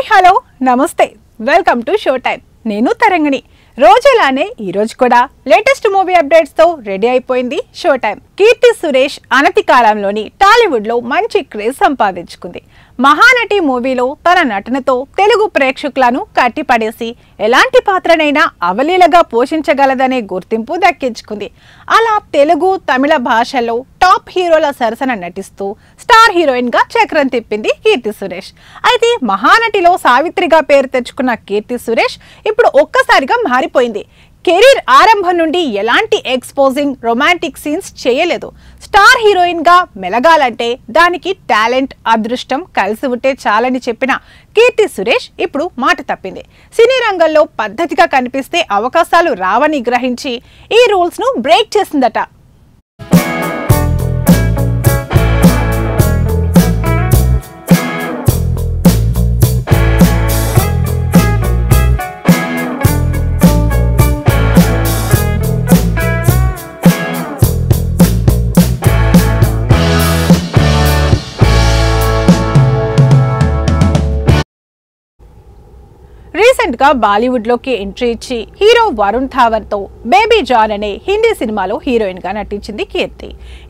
Hi hello నమస్తే welcome to show time. నేను తరంగిణి. రోజులానే ఈ రోజు కూడా లేటెస్ట్ మూవీ అప్డేట్స్ తో రెడీ అయిపోయింది షో టైం. కీర్తి సురేష్ అనతి కాలంలోని టాలీవుడ్ లో మంచి క్రేజ్ సంపాదించుకుంది. మహానటి మూవీలో తన నటనతో తెలుగు ప్రేక్షకులను కట్టిపడేసి ఎలాంటి పాత్రనైనా అవలీలగా పోషించగలదనే గుర్తింపు దక్కించుకుంది. అలా తెలుగు తమిళ భాషల్లో టాప్ హీరోల సరసన నటిస్తూ స్టార్ హీరోయిన్ గా చక్రం తిప్పింది కీర్తి సురేష్. అయితే మహానటిలో సావిత్రిగా పేరు తెచ్చుకున్న కీర్తి సురేష్ ఇప్పుడు ఒక్కసారిగా మారిపోయింది. కెరీర్ ఆరంభం నుండి ఎలాంటి ఎక్స్పోజింగ్ రొమాంటిక్ సీన్స్ చేయలేదు. స్టార్ హీరోయిన్ గా మెలగాలంటే దానికి టాలెంట్, అదృష్టం కలిసి ఉంటే చాలని చెప్పిన కీర్తి సురేష్ ఇప్పుడు మాట తప్పింది. సినీ రంగంలో పద్ధతిగా కనిపిస్తే అవకాశాలు రావని గ్రహించి ఈ రూల్స్ ను బ్రేక్ చేసిందట. రీసెంట్ గా బాలీవుడ్ లోకి ఎంట్రీ ఇచ్చి హీరో వరుణ్ ధావన్ తో బేబీ జాన్ అనే హిందీ సినిమాలో హీరోయిన్ గా నటించింది కీర్తి.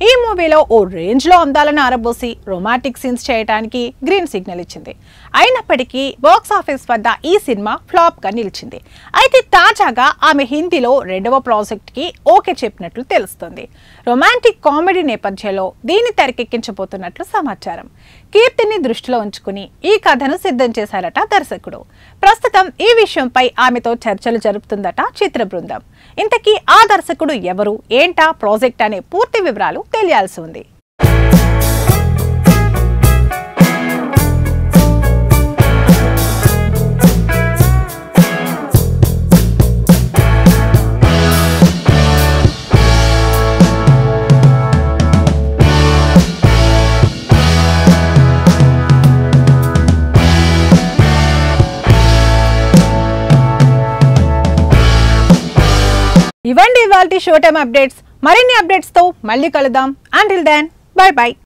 ఈ మూవీలో ఓ రేంజ్ లో అందాలను ఆరబోసి రొమాంటిక్ సీన్స్ చేయడానికి గ్రీన్ సిగ్నల్ ఇచ్చింది. అయినప్పటికీ బాక్స్ ఆఫీస్ వద్ద ఈ సినిమా ఫ్లాప్ గా నిలిచింది. అయితే తాజాగా ఆమె హిందీలో రెండవ ప్రాజెక్ట్ కి ఓకే చెప్పినట్లు తెలుస్తుంది. రొమాంటిక్ కామెడీ నేపథ్యంలో దీన్ని తెరకెక్కించబోతున్నట్లు సమాచారం. కీర్తిని దృష్టిలో ఉంచుకుని ఈ కథను సిద్ధం చేశారట దర్శకుడు. ప్రస్తుతం ఈ విషయంపై ఆమెతో చర్చలు జరుపుతుందట చిత్ర బృందం. ఇంతకీ ఆ దర్శకుడు ఎవరు, ఏంటా ప్రాజెక్ట్ అనే పూర్తి వివరాలు తెలియాల్సి ఉంది. ఇవండి ఇవాల్టి షో టైం అప్డేట్స్. మరిన్ని అప్డేట్స్ తో మళ్ళీ కలుద్దాం. Until then bye by.